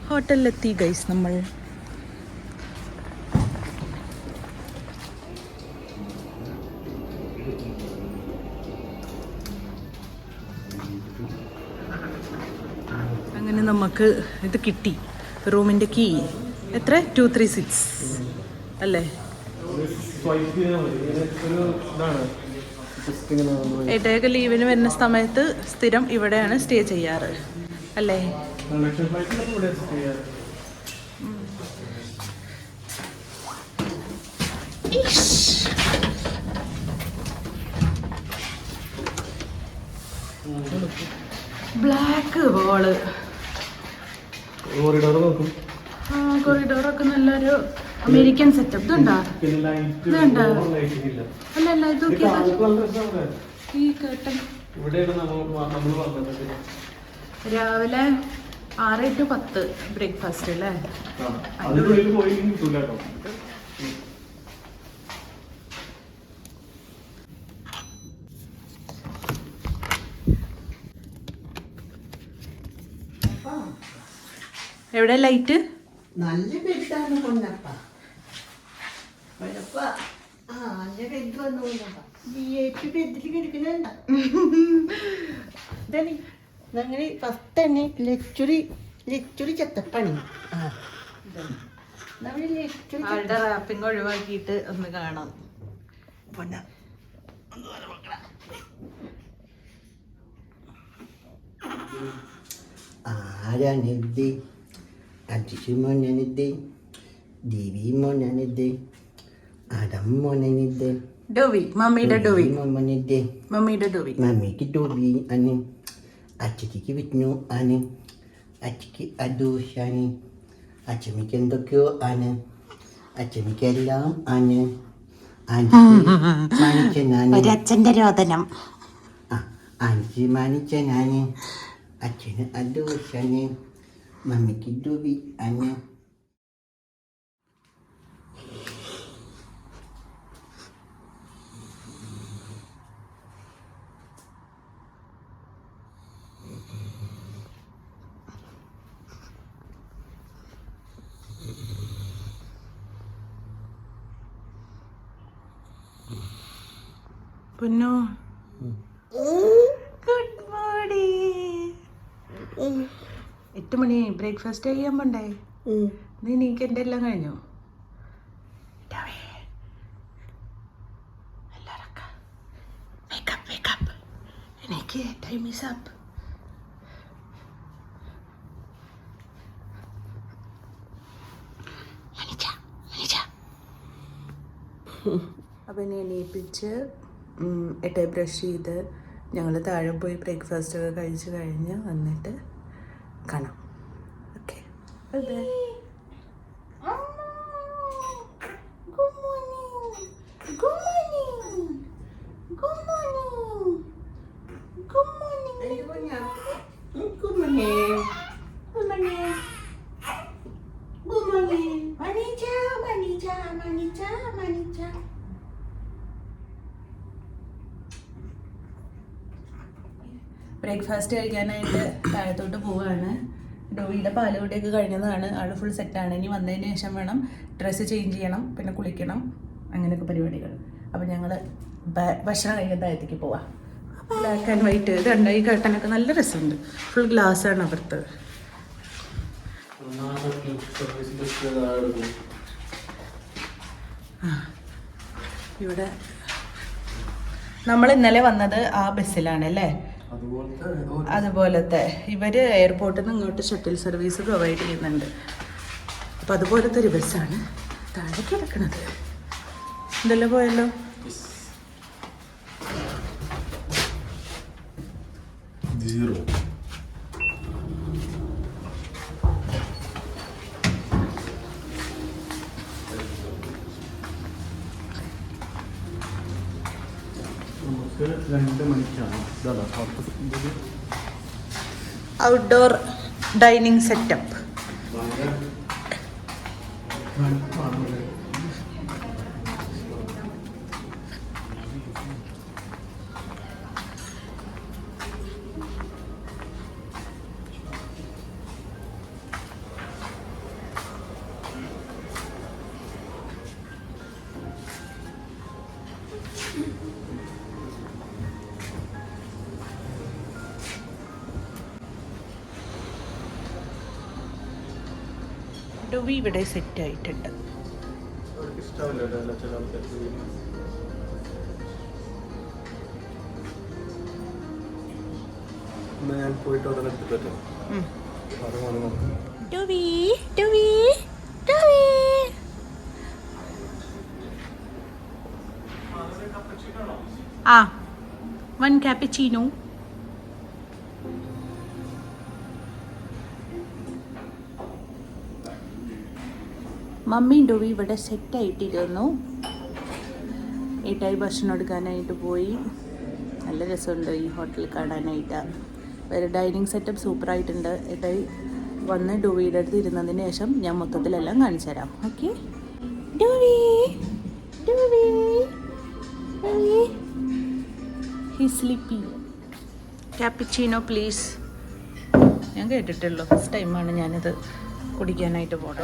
ഹോട്ടലിലെത്തി guys നമ്മൾ. അങ്ങനെ നമുക്ക് ഇത് കിട്ടി, റൂമിൻ്റെ കീ. എത്ര? 236 അല്ലേ? ഏട്ടയൊക്കെ ലീവിന് വരുന്ന സമയത്ത് സ്ഥിരം ഇവിടെയാണ് സ്റ്റേ ചെയ്യാറ് അല്ലേ? ബ്ലാക്ക് വോള്, കൊറിഡോറൊക്കെ നല്ലൊരു അമേരിക്കൻ സെറ്റപ്പ്. ഇതുണ്ടോ? ഇതുണ്ടോ? അല്ലല്ല, ഇത് ഈ കേട്ടൻ രാവിലെ 6 to 10 ബ്രേക്ക്ഫാസ്റ്റ് അല്ലേ? എവിടെ ലൈറ്റ്? നല്ല ബെഡാണ് പൊന്നപ്പ. നല്ല ബെഡ് വന്നു ബെഡിൽ കിടക്കുന്നുണ്ട. ഞങ്ങൾ ഫസ്റ്റ് തന്നെ ലെച്ചുറി ചെത്തപ്പണി. ആളുടെ റാപ്പിംഗ് ഒഴിവാക്കിയിട്ട് ഒന്ന് കാണാം. ആരാണിത്? അജിഷ് മോനാണിത്, ദേവി മോനാണിത്, ആദം മോനാണിത്, ഡോവി മമ്മിയുടെ ഡോവി, മമ്മിയുടെ ഡോവി, മമ്മിക്ക് ഡോവി ആണ്, അച്ചയ്ക്ക് വിഷ്ണു ആണ്, അച്ചയ്ക്ക് അദോഷാണ്, അച്ചമ്മയ്ക്ക് എന്തൊക്കെയോ ആണ്, അച്ചമ്മയ്ക്ക് എല്ലാം ആണ്. അച്ഛൻ്റെ രോദനം. അഞ്ച് മാനിച്ചനാണ്, അച്ഛന് അദോഷാണ്, മമ്മിക്ക് ഡോവി ആണ്. പൊന്നോ, ഗുഡ് മോർണിംഗ്. 8 മണി ബ്രേക്ക്ഫാസ്റ്റ് ചെയ്യാൻ പോണ്ടേ? നീ നീക്ക് എൻ്റെ എല്ലാം കഴിഞ്ഞു. എനിക്ക് ടൈം ഈസ് അപ്പ്. അപ്പം എന്നെ എണീപ്പിച്ച് എട്ടേ ബ്രഷ് ചെയ്ത് ഞങ്ങൾ താഴെ പോയി ബ്രേക്ക്ഫാസ്റ്റൊക്കെ കഴിച്ച് കഴിഞ്ഞ് വന്നിട്ട് കാണാം. ഓക്കെ, അതെ. ബ്രേക്ക്ഫാസ്റ്റ് കഴിക്കാനായിട്ട് താഴത്തോട്ട് പോവുകയാണ്. ഡോവിയുടെ പാലുകൂടിയൊക്കെ കഴിഞ്ഞതാണ്. ആൾ ഫുൾ സെറ്റാണ്. ഇനി വന്നതിന് ശേഷം വേണം ഡ്രസ്സ് ചേഞ്ച് ചെയ്യണം, പിന്നെ കുളിക്കണം, അങ്ങനെയൊക്കെ പരിപാടികൾ. അപ്പം ഞങ്ങൾ ഭക്ഷണം കഴിക്കാൻ താഴത്തേക്ക് പോവാം. ബ്ലാക്ക് ആൻഡ് വൈറ്റ് ഇത് കണ്ട ഈ കട്ടനൊക്കെ നല്ല രസമുണ്ട്. ഫുൾ ഗ്ലാസ്സാണ് അപ്പുറത്ത്. ഇവിടെ നമ്മൾ ഇന്നലെ വന്നത് ആ ബസ്സിലാണ് അല്ലേ? അതുപോലത്തെ ഇവര് എയർപോർട്ടിൽ നിന്ന് ഇങ്ങോട്ട് ഷട്ടിൽ സർവീസ് പ്രൊവൈഡ് ചെയ്യുന്നുണ്ട്. അപ്പം അതുപോലത്തെ ഒരു ബസ്സാണ് താഴെ കിടക്കുന്നത്. ഇതെല്ലാം പോയല്ലോ. Outdoor dining setup. ഡോവി ഇവിടെ സെറ്റ് ആയിട്ടുണ്ട്. ഞാൻ പോയിട്ട് ഉടനെ എടുത്തിട്ട് ഡോവി ഡോവി ഡോവി. ആ 1 cappuccino. മമ്മിയും ഡോവി ഇവിടെ സെറ്റായിട്ടിരുന്നു. ഏട്ടായി ഭക്ഷണം എടുക്കാനായിട്ട് പോയി. നല്ല രസമുണ്ട് ഈ ഹോട്ടൽ കാണാനായിട്ട്. വേറെ ഡൈനിങ് സെറ്റപ്പ് സൂപ്പറായിട്ടുണ്ട്. ഏട്ടായി വന്ന് ഡോവിയുടെ അടുത്ത് ഇരുന്നതിന് ശേഷം ഞാൻ മൊത്തത്തിലെല്ലാം കാണിച്ചു തരാം. ഓക്കെ ഡോവി ഡോവി ഡോവി ഹി സ്ലീപ്പി. Cappuccino please. ഞാൻ കേട്ടിട്ടുള്ളൂ, ഫസ്റ്റ് ടൈമാണ് ഞാനിത് കുടിക്കാനായിട്ട് പോകണം.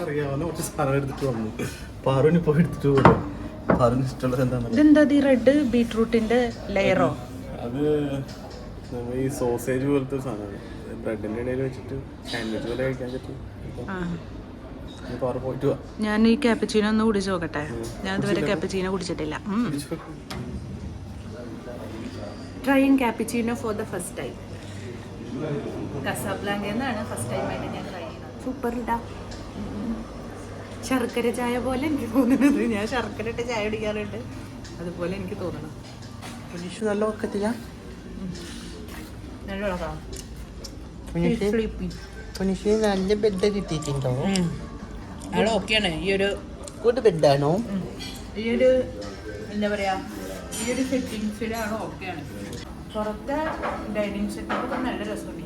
ഇതെന്താ ഈ റെഡ് ബീട്രൂട്ടിന്റെ ലെയറോ? അത് ഈ സോസേജ് പോലത്തെ സാധനമാണ്. ബ്രെഡിന്റെ ഇടയിൽ വെച്ചിട്ട് സാൻഡ്വിച്ച് പോലെ കഴിക്കാൻ പറ്റും. പോയിട്ട് ഞാൻ ഈ ക്യാപ്പച്ചീനോ ഒന്ന് കുടിച്ചു നോക്കട്ടെ. ഞാൻ ഇതുവരെ ക്യാപ്പച്ചീനോ കുടിച്ചിട്ടില്ല. Trying cappuccino for the first time. കസാബ്ലാങ്കയെന്നാണ് ഫസ്റ്റ് ടൈമായിട്ട് ഞാൻ ട്രൈ ചെയ്യുന്നത്. സൂപ്പർ ഇടാ. ശർക്കര ചായ പോലെ എനിക്ക് തോന്നുന്നത്. ഞാൻ ശർക്കര ഇട്ട് ചായ കുടിക്കാറുണ്ട്, അതുപോലെ എനിക്ക് തോന്നണം. നല്ല ഒക്കത്തില്ല. നല്ല ഉളക്കാം. നല്ല ബെഡ് കിട്ടിയിട്ടുണ്ടോ? ആൾ ഓക്കെയാണ്. ഈ ഒരു ഗുഡ് ബെഡാണോ? ഈ ഒരു എന്താ പറയാ, ഈ ഒരു സെറ്റിങ്സിലാണ് ഓക്കെയാണ്. പുറത്തെ ഡൈനിങ് സെറ്റപ്പ് നല്ല രസമുണ്ട്.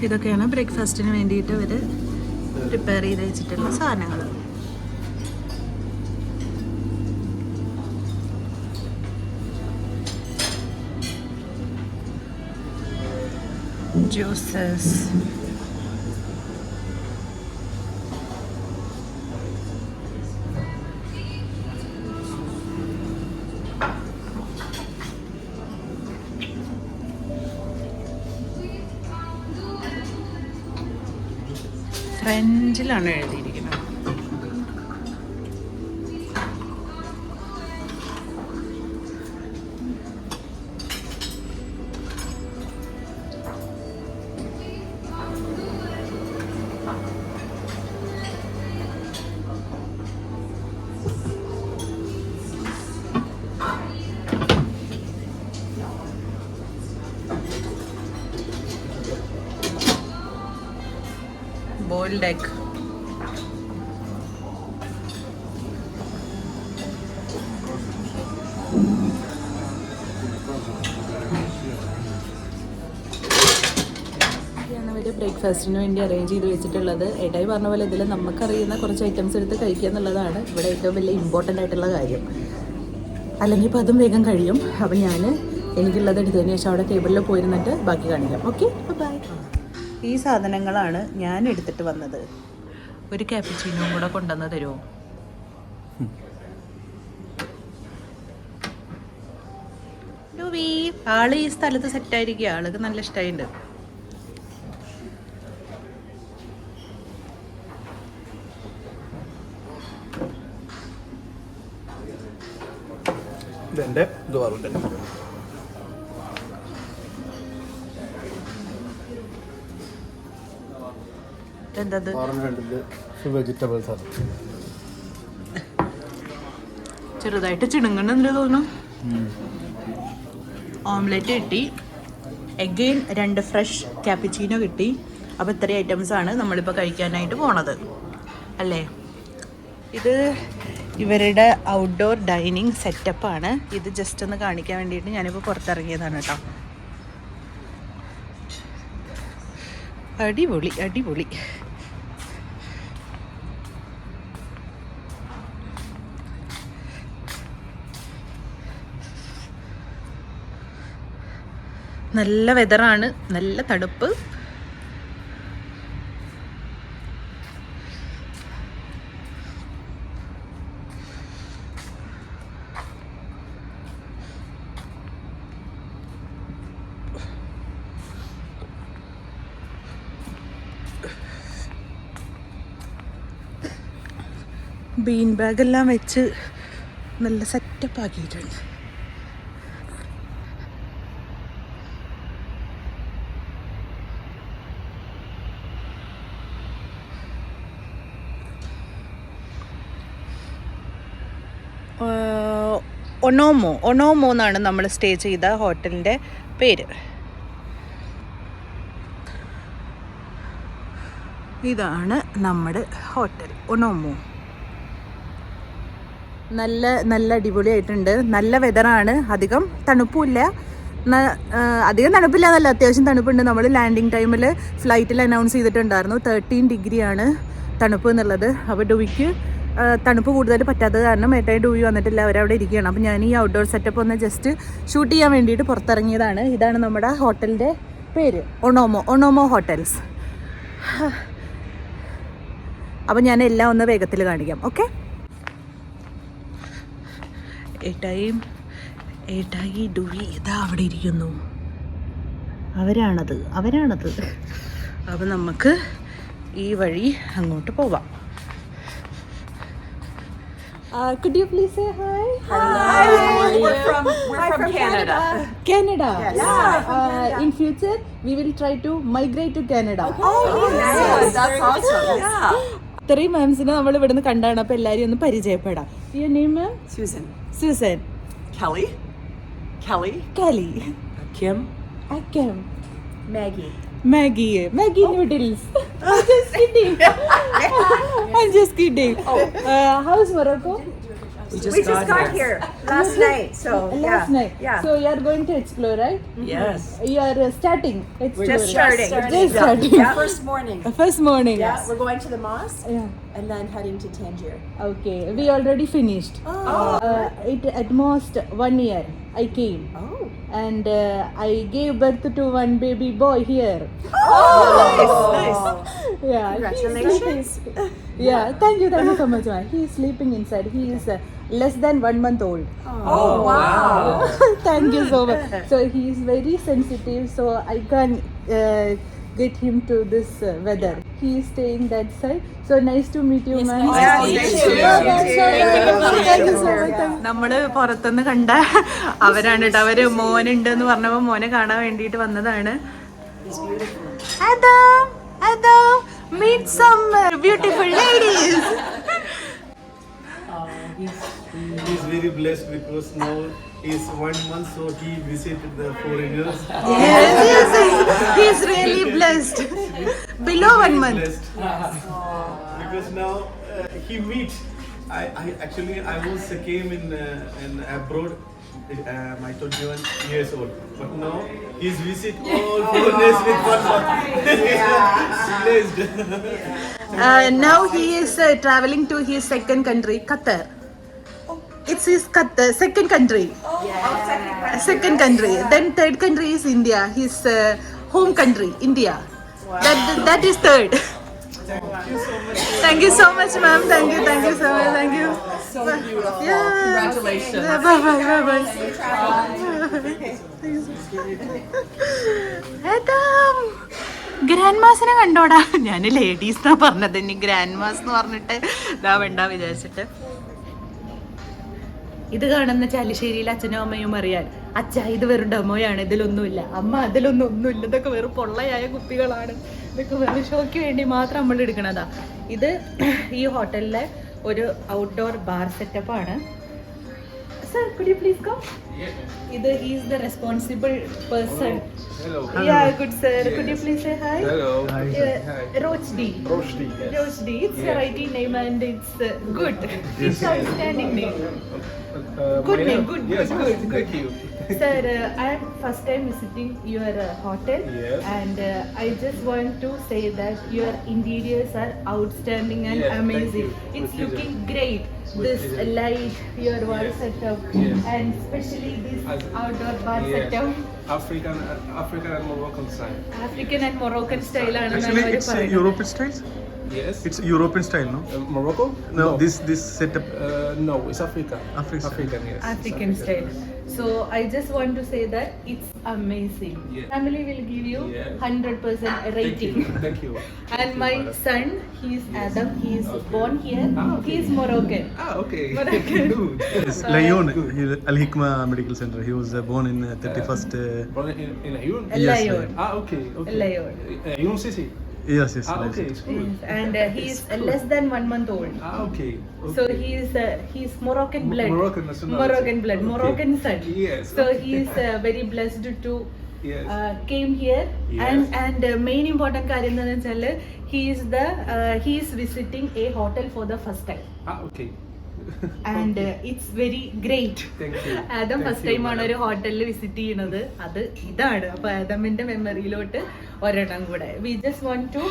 ഇതൊക്കെയാണ് ബ്രേക്ക്ഫാസ്റ്റിന് വേണ്ടിയിട്ട് ഇവർ പ്രിപ്പയർ ചെയ്ത് വെച്ചിട്ടുള്ള സാധനങ്ങൾ. ജ്യൂസസ്, ഫ്രഞ്ചിലാണ് എഴുതിയിരിക്കുന്നത്. ബോയിൽഡ് എഗ്, ബ്രേക്ക്ഫാസ്റ്റിന് വേണ്ടി അറേഞ്ച് ചെയ്ത് വെച്ചിട്ടുള്ളത്. ഏട്ടായി പറഞ്ഞ പോലെ ഇതിൽ നമുക്കറിയുന്ന കുറച്ച് ഐറ്റംസ് എടുത്ത് കഴിക്കുക എന്നുള്ളതാണ് ഇവിടെ ഏറ്റവും വലിയ ഇമ്പോർട്ടൻ്റ് ആയിട്ടുള്ള കാര്യം. അല്ലെങ്കിൽ ഇപ്പോൾ അതും വേഗം കഴിയും. അപ്പം ഞാൻ എനിക്കുള്ളത് എടുത്തതിന് ശേഷം അവിടെ ടേബിളിൽ പോയിരുന്നിട്ട് ബാക്കി കാണിക്കാം. Okay bye. ഈ സാധനങ്ങളാണ് ഞാൻ എടുത്തിട്ട് വന്നത്. ഒരു ക്യാപ്പിച്ചീനോയും കൂടെ കൊണ്ടുവന്ന് തരുമോ? ആള് ഈ സ്ഥലത്ത് സെറ്റായിരിക്കുക. ആൾക്ക് നല്ല ഇഷ്ടമായിട്ടുണ്ട്. ഇതെൻ്റെ ദ്വാറുണ്ട്. എന്തത്? വെജിറ്റബിൾസ് ആണ്. ചെറുതായിട്ട് ചിണുങ്ങണെന്ന് തോന്നുന്നു. ഓംലെറ്റ് കിട്ടി, എഗെയിൻ 2 ഫ്രഷ് ക്യാപ്പിച്ചീനോ കിട്ടി. അപ്പോൾ ഇത്രയും ഐറ്റംസാണ് നമ്മളിപ്പോൾ കഴിക്കാനായിട്ട് പോണത് അല്ലേ. ഇത് ഇവരുടെ ഔട്ട്ഡോർ ഡൈനിങ് സെറ്റപ്പാണ്. ഇത് ജസ്റ്റ് ഒന്ന് കാണിക്കാൻ വേണ്ടിയിട്ട് ഞാനിപ്പോൾ പുറത്തിറങ്ങിയതാണ് കേട്ടോ. അടിപൊളി അടിപൊളി. നല്ല വെതറാണ്, നല്ല തണുപ്പ്. ബീൻ ബാഗെല്ലാം വെച്ച് നല്ല സെറ്റപ്പ് ആക്കിയിട്ടുണ്ട്. ഒണോമോ എന്നാണ് നമ്മൾ സ്റ്റേ ചെയ്ത ഹോട്ടലിൻ്റെ പേര്. ഇതാണ് നമ്മുടെ ഹോട്ടൽ ഒണോമോ. നല്ല അടിപൊളിയായിട്ടുണ്ട്. നല്ല വെതറാണ്, അധികം തണുപ്പില്ല. അധികം തണുപ്പില്ല എന്നല്ല, അത്യാവശ്യം തണുപ്പുണ്ട്. നമ്മൾ ലാൻഡിങ് ടൈമിൽ ഫ്ലൈറ്റിൽ അനൗൺസ് ചെയ്തിട്ടുണ്ടായിരുന്നു 13 ഡിഗ്രിയാണ് തണുപ്പ് എന്നുള്ളത്. അപ്പോൾ ഡുവിക്ക് തണുപ്പ് കൂടുതൽ പറ്റാത്തത് കാരണം ഏട്ടായി ഡുവി വന്നിട്ടില്ല, അവരവിടെ ഇരിക്കുകയാണ്. അപ്പോൾ ഞാൻ ഈ ഔട്ട്ഡോർ സെറ്റപ്പ് ഒന്ന് ജസ്റ്റ് ഷൂട്ട് ചെയ്യാൻ വേണ്ടിയിട്ട് പുറത്തിറങ്ങിയതാണ്. ഇതാണ് നമ്മുടെ ഹോട്ടലിൻ്റെ പേര്, ഒണോമോ ഹോട്ടൽസ്. അപ്പോൾ ഞാൻ എല്ലാം ഒന്ന് വേഗത്തിൽ കാണിക്കാം. ഓക്കെ, ഏട്ടായി ഡുവി ഇതാ അവിടെ ഇരിക്കുന്നു. അവരാണത്. അപ്പോൾ നമുക്ക് ഈ വഴി അങ്ങോട്ട് പോവാം. Could you please say hi? Hi. We're from Canada. Canada. Yes. Yeah. In future, we will try to migrate to Canada. Oh, nice. That's awesome. Yeah. ഇത്രയും മാംസിനെ നമ്മൾ ഇവിടുന്ന് കണ്ടാണ്. അപ്പോൾ എല്ലാവരും ഒന്ന് പരിചയപ്പെടാം. Your name, ma'am? Susan. Kelly. Kelly. Kim. Kim. Maggie noodles. I'm just kidding. How's Morocco? We just got here last night. So Last night. Yeah. So you are going to explore, right? Yes. You are starting. We're just starting. Just starting. Yeah. First morning. First morning. Yeah. We're going to the mosque Yeah. and then heading to Tangier. Okay. We already finished. It at most 1 year I came. Oh. And I gave birth to one baby boy here. Nice. Yeah. Congratulations. Yeah. Thank you so much, man. He is sleeping inside. He is less than 1 month old. Oh, wow. Thank you so much. So he is very sensitive. So I can get him to this weather. He is staying that side. So nice to meet you, man. നമ്മള് പുറത്തുനിന്ന് കണ്ട അവരാണ് കേട്ടോ. അവര് മോനുണ്ട് എന്ന് പറഞ്ഞപ്പോ മോനെ കാണാൻ വേണ്ടിട്ട് വന്നതാണ്. Meet some beautiful ladies. He's very blessed because now he's 1 month, so he visited the foreigners. Yes. He's really blessed. Below 1 month. Blessed. Because now he meets. I was came in abroad. My 21 years old, but now he's visit all foreigners with 1 month. Blessed. Now he is traveling to his second country, Qatar. It's his second country. Second country. Then third country is India. His home country, India. That is third. Thank you so much, ma'am. Thank you so much. Thank you. So beautiful. Yeah. Congratulations. Bye. Grand മാസിനെ കണ്ടോടാ. ഞാൻ ladies എന്നാ പറഞ്ഞത്, ഇനി grand mass എന്ന് പറഞ്ഞിട്ട് ഇതാ വേണ്ട വിചാരിച്ചിട്ട്. ഇത് കാണുന്ന ചാലിശ്ശേരിയിലെ അച്ഛനും അമ്മയും അറിയാൻ, അച്ഛാ ഇത് വെറും ഡെമോയാണ്, ഇതിലൊന്നുമില്ല. അമ്മ അതിലൊന്നുമില്ല, ഇതൊക്കെ വെറും പൊള്ളയായ കുപ്പികളാണ്, ഇതൊക്കെ വെറും ഷോയ്ക്ക് വേണ്ടി മാത്രം നമ്മൾ എടുക്കണതാ. ഇത് ഈ ഹോട്ടലിലെ ഒരു ഔട്ട്ഡോർ ബാർ സെറ്റപ്പാണ്. Sir, could you please come? He is the responsible person. Hello. Yeah, good sir. Could you please say hi? Hello. Rochdi. Yes. Rochdi. It's a righty name and it's good. It's outstanding name. Good name. Good. Yes. Thank you. Sir, I'm first time visiting your hotel, Yes. and I just want to say that your interiors are outstanding and Yeah, thank amazing. you. It's With pleasure. looking great. With This pleasure. light, your wall Yes. setup, Yes. and especially this As- outdoor bar Yes. setup. African and Moroccan style. African and Moroccan style Actually, it's European style. Yes. It's European style, no? Morocco? No, this setup. No, it's Africa. African. African, yes. It's African style. So I just want to say that it's amazing. Yeah. Family will give you Yeah. 100% Thank rating. you. Thank you. And my son, he's Adam. He is born here. Okay. He is Moroccan. Okay. Moroccan. Good. It's Lyon, Al Hikma Medical Center. He was born in 31st. Born in Ayun? Yes, Lion. Okay. Okay. Lion. Ayun City? Yes, yes. Okay, it's good. And he is less than 1 month old. Okay. So he's Moroccan blood. Moroccan nationality. Moroccan blood. Okay. Moroccan son. Yes. So he is very blessed to Yes. came here. Yes. And main important കാര്യം എന്താണെന്ന് വെച്ചാൽ he is visiting a hotel for the first time. Okay. And it's very great. Thank you. Adam Thank first you, time ആണ് madam. ഒരു ഹോട്ടലിൽ visit ചെയ്യുന്നത്. അത് ഇതാണ്. അപ്പൊ ആദമിന്റെ മെമ്മറിയിലോട്ട് ഒരെണ്ണം കൂടെ. We just want to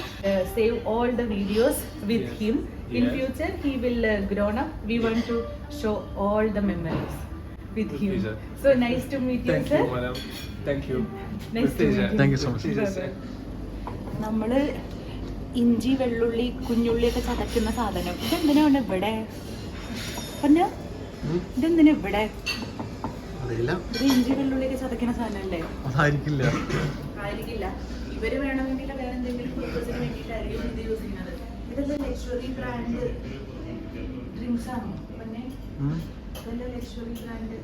save all the videos with Yes. him. In Yes. future he will grown up. We want to show all the memories with him. Pleasure. So nice to meet you, Thank sir. you, madam. Thank you. Nice With to pleasure. meet you. Thank you so much. With pleasure, sir. നമ്മള് ഇഞ്ചി വെള്ളുള്ളി കുഞ്ഞുള്ളിയൊക്കെ ചതക്കുന്ന സാധനം ഇതെന്തിനാണ് ഇവിടെ? പിന്നെ ഇതെന്തിനാ ഇവിടെ? അറിയില്ല. ഇത് ഇഞ്ചി വെള്ളുള്ളിയൊക്കെ ചതക്കുന്ന സാധനമല്ലേ? അതായിരിക്കില്ല. ആയിരിക്കില്ല. ഇവര് വേണമെങ്കിൽ വേറെ എന്തെങ്കിലും പർപ്പസിന് വേണ്ടിയിട്ടായിരിക്കും ഇത് യൂസ് ചെയ്യുന്നത്. ഇതെല്ലാം ലക്ഷറി ബ്രാൻഡ് ഡ്രിങ്ക്സ് ആണോ? പിന്നെ ഇതെല്ലാം luxury brand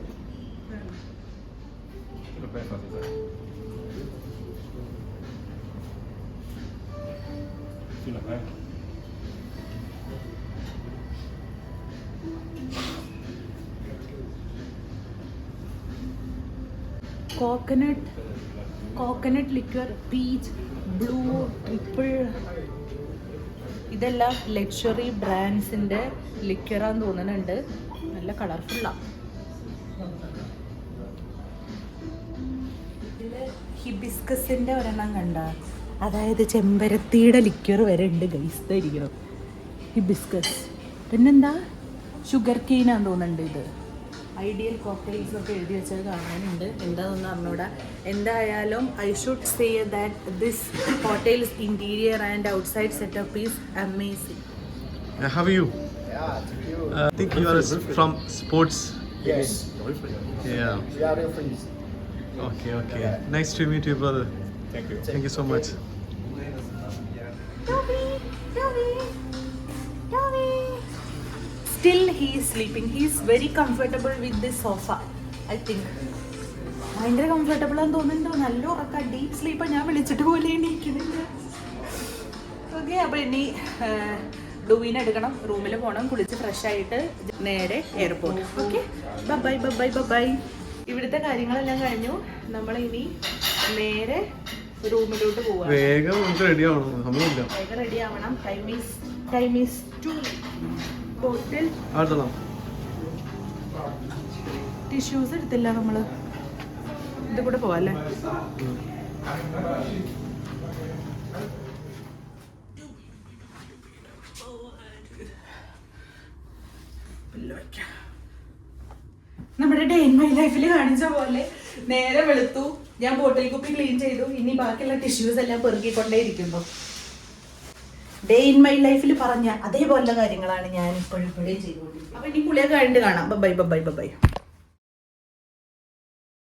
coconut liquor, peach, blue, triple, ഇതെല്ലാം ലക്ഷറി ബ്രാൻഡ്സിന്റെ ലിക്വറാന്ന് തോന്നുന്നുണ്ട്. നല്ല കളർഫുള്ളാണ്. ഇതില് ഹിബിസ്കസിന്റെ ഒരെണ്ണം കണ്ട, അതായത് ചെമ്പരത്തിയുടെ ലിക്വർ വരെ ഉണ്ട് ഗൈസ്. ഇരിക്കണം ഹിബിസ്കസ്. പിന്നെന്താ ഷുഗർ കെയിനാന്ന് തോന്നുന്നുണ്ട്. ഇത് ഐഡിയൽ കോക്ടെയിൽസ് ഒക്കെ എഴുതി വെച്ചത് കാണാനുണ്ട്. എന്താണെന്ന് അറിഞ്ഞൂടാ. എന്തായാലും I should say that this hotels interior and outside setup is amazing. How are you? I think you are from sports. Yes, Yeah. we are your friends. Okay. Nice to meet you, brother. Thank you so much. Still he is sleeping. He is very comfortable with this sofa. I think. ഭയങ്കര comfortable ആണെന്ന് തോന്നുന്നുണ്ടോ? നല്ല ഉറക്ക, deep സ്ലീപ്പാണ്. ഞാൻ വിളിച്ചിട്ട് പോലെ എണീക്കുന്നില്ല. Okay, അപ്പോൾ ഇനി ഡുവിനെ എടുക്കണം, റൂമിൽ പോകണം, കുളിച്ച് ഫ്രഷ് ആയിട്ട് നേരെ എയർപോർട്ട്. Okay, by. ഇവിടുത്തെ കാര്യങ്ങളെല്ലാം കഴിഞ്ഞു. നമ്മളിനി നേരെ റൂമിലോട്ട് പോവാം. വേഗം റെഡി ആവണം, സമയമില്ല. വേഗം റെഡി ആവണം. Time is 2. ബോട്ടിൽ ആട്ടണം. ടിഷ്യൂസ് എടുത്തില്ല നമ്മള്. ഇത് കൂടെ പോവാല്ലേ? നമ്മുടെ ഡേ ഇൻ മൈ ലൈഫിൽ കാണിച്ച പോലെ നേരെ വെളുത്തു. ഞാൻ ബോട്ടിൽ കുപ്പി ക്ലീൻ ചെയ്തു. ഇനി ബാക്കിയുള്ള ടിഷ്യൂസ് എല്ലാം പെറുക്കിക്കൊണ്ടേയിരിക്കുന്നു. ഡേ ഇൻ മൈ ലൈഫിൽ പറഞ്ഞ അതേപോലുള്ള കാര്യങ്ങളാണ് ഞാൻ ഇപ്പോഴും ചെയ്തുകൊണ്ടിരിക്കുന്നത്. അപ്പൊ ഇനി കുളിയൊക്കെ കഴിഞ്ഞിട്ട് കാണാം. ബൈ.